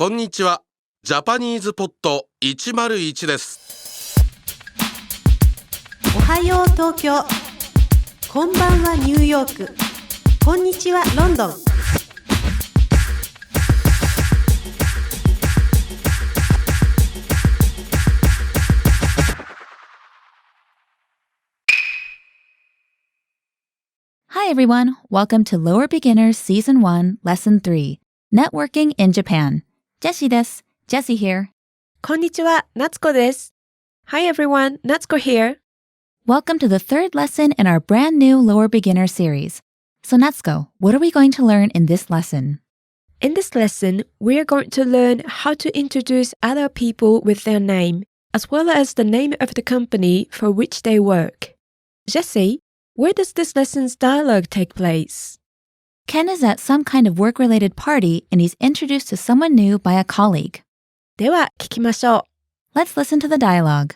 こんにちは。ジャパニーズポット101です。おはよう東京。こんばんはニューヨーク。こんにちはロンドン。Hi everyone, welcome to Lower Beginners Season 1, Lesson 3, Networking in Japan. Jessie です。Jessie here. こんにちは、夏子です。Hi everyone, 夏子 here. Welcome to the third lesson in our brand new Lower Beginner series. So Natsuko, what are we going to learn in this lesson? In this lesson, we are going to learn how to introduce other people with their name, as well as the name of the company for which they work. Jessie, where does this lesson's dialogue take place? Ken is at some kind of work-related party and he's introduced to someone new by a colleague. では、聞きましょう。Let's listen to the dialogue.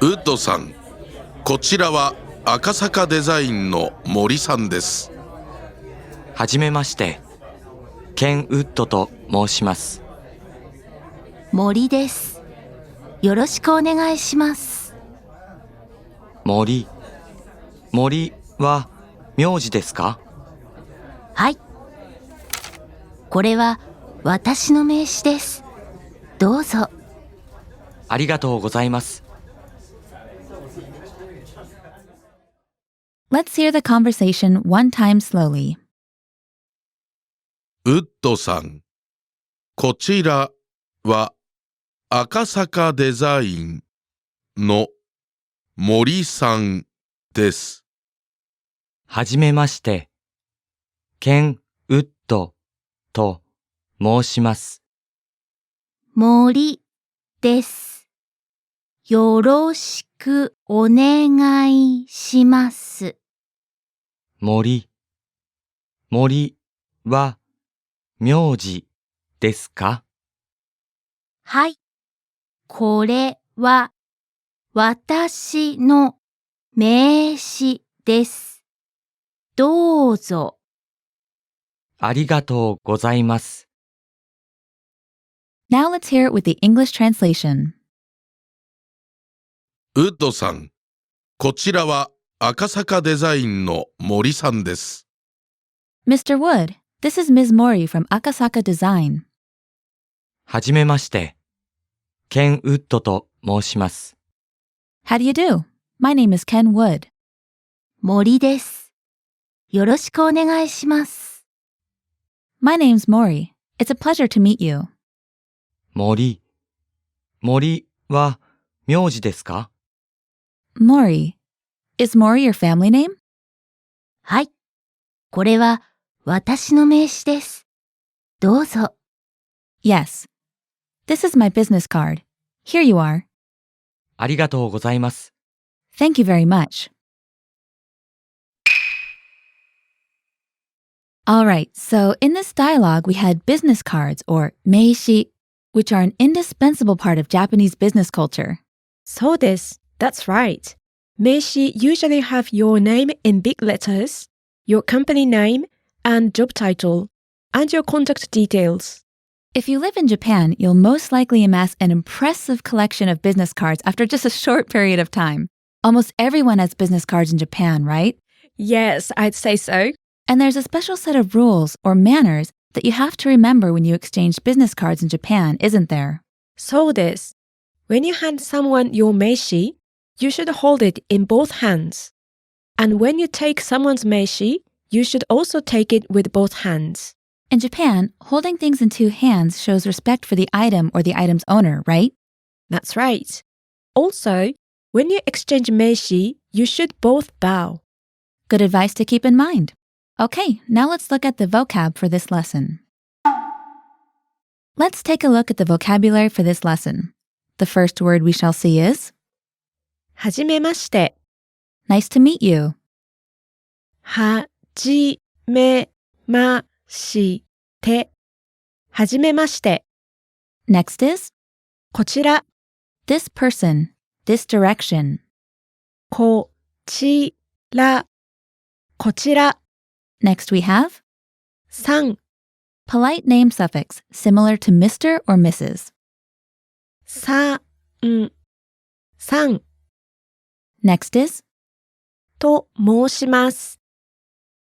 ウッドさん、こちらは赤坂デザインの森さんです。はじめまして、ケン・ウッドと申します。森です。よろしくお願いします。森は名字ですか？はい。これは私の名刺です。どうぞ。ありがとうございます。Let's hear the conversation one time slowly. ウッドさん、こちらは赤坂デザインの森さんです。はじめまして、ケン・ウッドと申します。森です。よろしくお願いします。森は名字ですか？はい。これは私の名刺です。どうぞ。ありがとうございます。Now let's hear it with the English translation. ウッドさん、こちらは赤坂デザインの森さんです。Mr. Wood, this is Ms. Mori from Akasaka Design. はじめまして、ケン・ウッドと申します。How do you do? My name is Ken Wood. 森です。よろしくお願いします。My name's Mori. It's a pleasure to meet you. 森は名字ですか？ Mori. Is Mori your family name? はい。これは私の名刺です。どうぞ。Yes. This is my business card. Here you are. ありがとうございます。Thank you very much. Alright, so in this dialogue we had business cards or meishi, which are an indispensable part of Japanese business culture. そうです。That's right. 名刺 usually have your name in big letters, your company name, and job title, and your contact details. If you live in Japan, you'll most likely amass an impressive collection of business cards after just a short period of time. Almost everyone has business cards in Japan, right? Yes, I'd say so. And there's a special set of rules or manners that you have to remember when you exchange business cards in Japan, isn't there? そうです。When you hand someone your 名刺, you should hold it in both hands. And when you take someone's 名刺, you should also take it with both hands. In Japan, holding things in two hands shows respect for the item or the item's owner, right? That's right. Also, when you exchange 名刺, you should both bow. Good advice to keep in mind. Okay, now let's look at the vocab for this lesson. Let's take a look at the vocabulary for this lesson. The first word we shall see is はじめまして。 nice to meet you. はじめまして。はじめまして。 Next is こちら。 this person, this direction. こちら。こちら。Next we have さん、 polite name suffix similar to Mr. or Mrs. さん、さん Next is と申します。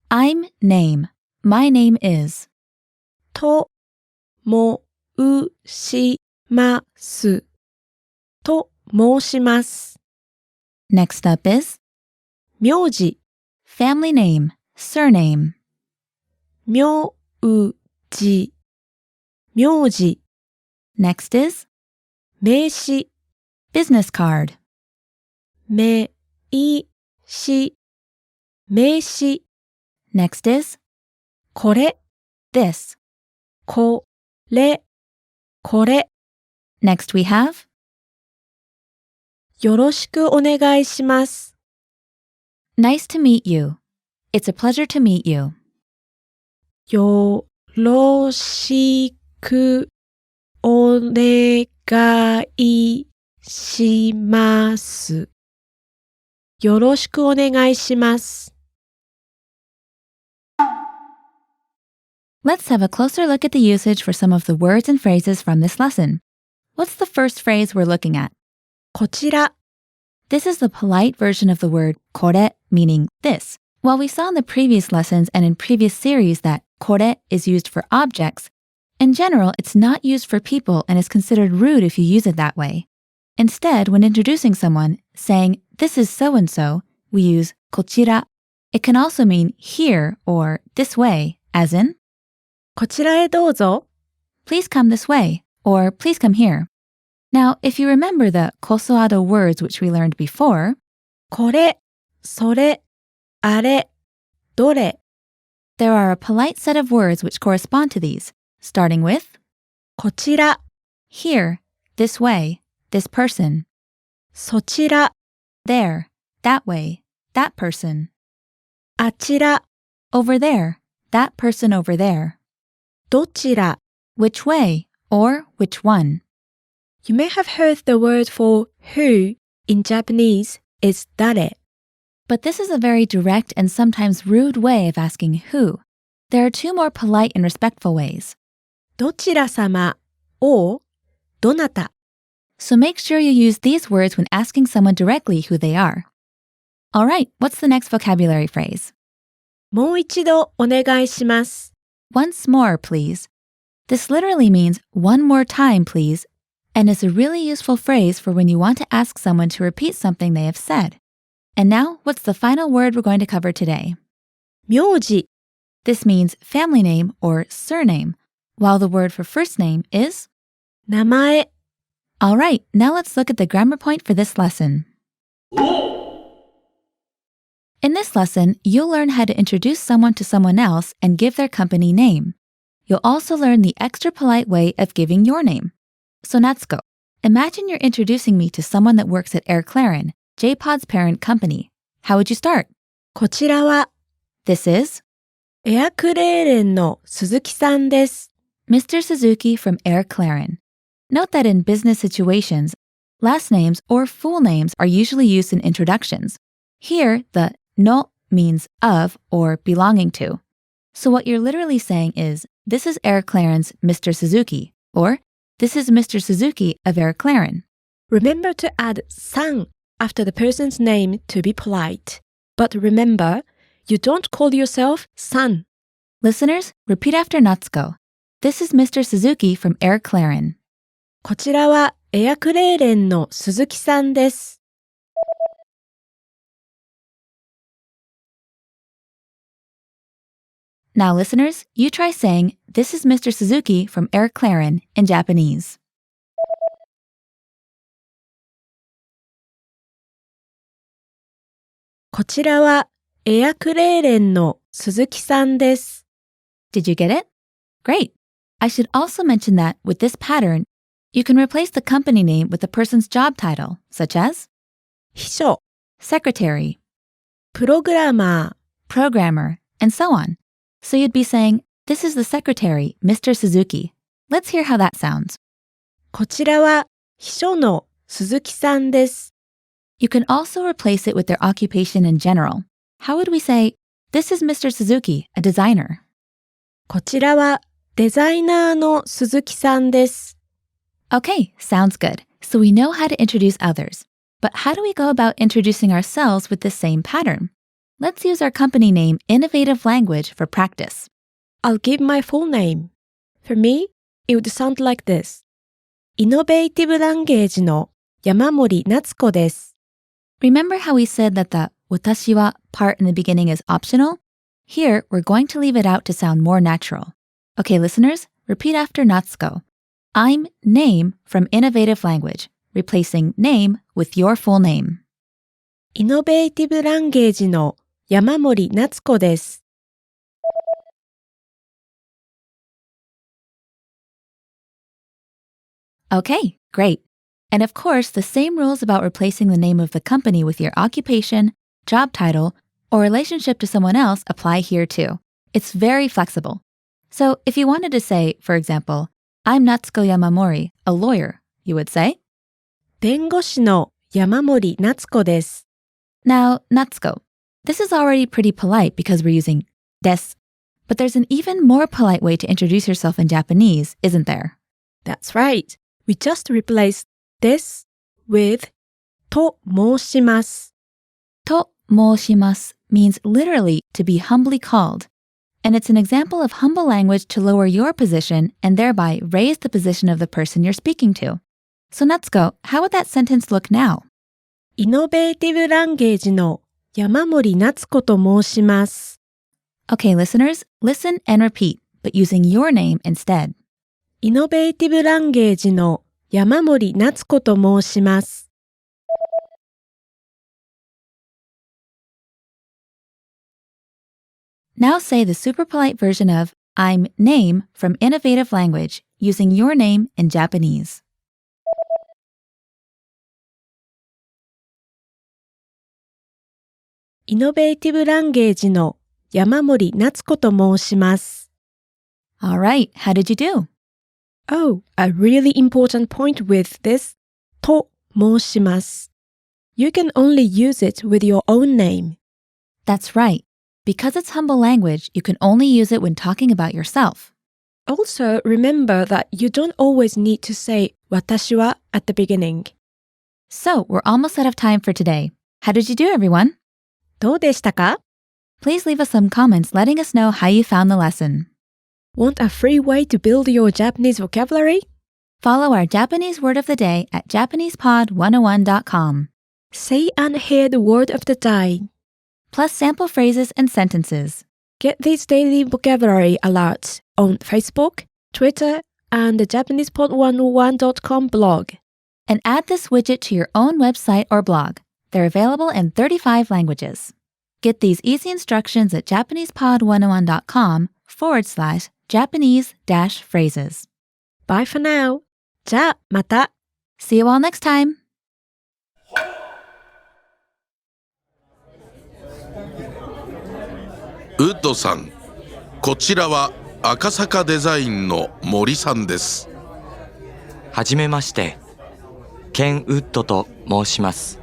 I'm name. My name is. と申します。と申します。 Next up is 名字、 family name, surname. 名字、名字、 Next is 名詞、 business card. 名詞、名詞、 Next is これ、 this. これ、これ、 Next we have よろしくお願いします。 nice to meet you. It's a pleasure to meet you. よろしくお願いします。よろしくお願いします。 Let's have a closer look at the usage for some of the words and phrases from this lesson. What's the first phrase we're looking at? こちら、 This is the polite version of the word これ, meaning this. While we saw in the previous lessons and in previous series that これ is used for objects, in general, it's not used for people and is considered rude if you use it that way. Instead, when introducing someone, saying, this is so-and-so, we use こちら. It can also mean here or this way, as in, こちらへどうぞ。 please come this way, or please come here. Now, if you remember the kosoado words which we learned before, これ、それ、あれ、どれ、 there are a polite set of words which correspond to these, starting with こちら、 here, this way, this person, そちら、 there, that way, that person, あちら、 over there, that person over there, どちら。 which way, or which one. You may have heard the word for who in Japanese is 誰。 But this is a very direct and sometimes rude way of asking who. There are two more polite and respectful ways. どちら様 or どなた。 So make sure you use these words when asking someone directly who they are. All right, what's the next vocabulary phrase? もう一度お願いします。 Once more, please. This literally means one more time, please, and is a really useful phrase for when you want to ask someone to repeat something they have said. And now, what's the final word we're going to cover today? 名字、 This means family name or surname, while the word for first name is? 名前、 All right, now let's look at the grammar point for this lesson. In this lesson, you'll learn how to introduce someone to someone else and give their company name. You'll also learn the extra polite way of giving your name. So Natsuko, imagine you're introducing me to someone that works at Air Clarin, JPod's parent company. How would you start? こちらは This is エアクレーレンの鈴木さんです。 Mr. Suzuki from Air Clarin. Note that in business situations, last names or full names are usually used in introductions. Here, the no means of or belonging to. So what you're literally saying is, this is Air Clarin's Mr. Suzuki, or this is Mr. Suzuki of Air Clarin. Remember to add さん after the person's name to be polite. But remember, you don't call yourself son. Listeners, repeat after Natsuko. This is Mr. Suzuki from Air Clarin. こちらはエアクレーレンの鈴木さんです。 Now listeners, you try saying, this is Mr. Suzuki from Air Clarin in Japanese. こちらはエアクレーレンの鈴木さんです。 Did you get it? Great. I should also mention that with this pattern, you can replace the company name with the person's job title, such as 秘書、 secretary, プログラマ programmer, and so on. So you'd be saying, this is the secretary, Mr. Suzuki. Let's hear how that sounds. ー。こちらは秘書の鈴木さんです。 You can also replace it with their occupation in general. How would we say, This is Mr. Suzuki, a designer. こちらはデザイナーの鈴木さんです。Okay, sounds good. So we know how to introduce others. But how do we go about introducing ourselves with the same pattern? Let's use our company name Innovative Language for practice. I'll give my full name. For me, it would sound like this. イノベーティブランゲージの山森夏子です。Remember how we said that the 私は part in the beginning is optional? Here, we're going to leave it out to sound more natural. Okay, listeners, repeat after Natsuko. I'm name from Innovative Language, replacing name with your full name. イノベーティブランゲージの山森夏子です。Okay, great. And of course, the same rules about replacing the name of the company with your occupation, job title, or relationship to someone else apply here too. It's very flexible. So if you wanted to say, for example, I'm Natsuko Yamamori, a lawyer, you would say, 弁護士の山森夏子です。Now, Natsuko. This is already pretty polite because we're using des. But there's an even more polite way to introduce yourself in Japanese, isn't there? That's right. We just replaced です with と申します。と申します means literally to be humbly called. And it's an example of humble language to lower your position and thereby raise the position of the person you're speaking to. So Natsuko, how would that sentence look now? イノベーティブランゲージの山森夏子と申します。Okay, listeners, listen and repeat, but using your name instead. イノベーティブランゲージの山森夏子と申します。Now say the super polite version of I'm name from Innovative Language using your name in Japanese. イノベーティブランゲージの山森夏子と申します。All right, how did you do? Oh, a really important point with this と申します。You can only use it with your own name. That's right. Because it's humble language, you can only use it when talking about yourself. Also, remember that you don't always need to say 私は at the beginning. So, we're almost out of time for today. How did you do, everyone? どうでしたか? Please leave us some comments letting us know how you found the lesson. Want a free way to build your Japanese vocabulary? Follow our Japanese word of the day at JapanesePod101.com. Say and hear the word of the day. Plus sample phrases and sentences. Get these daily vocabulary alerts on Facebook, Twitter, and the JapanesePod101.com blog. And add this widget to your own website or blog. They're available in 35 languages. Get these easy instructions at JapanesePod101.com/Japanese-phrases. Bye for now. じゃあまた. See you all next time. ウッドさん、こちらは赤坂デザインの森さんです。はじめまして、ケン・ウッドと申します。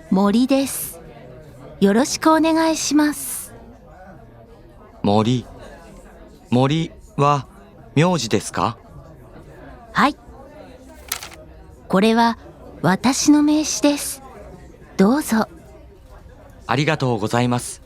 森です。よろしくお願いします。森は名字ですか？はい。これは私の名刺です。どうぞ。ありがとうございます。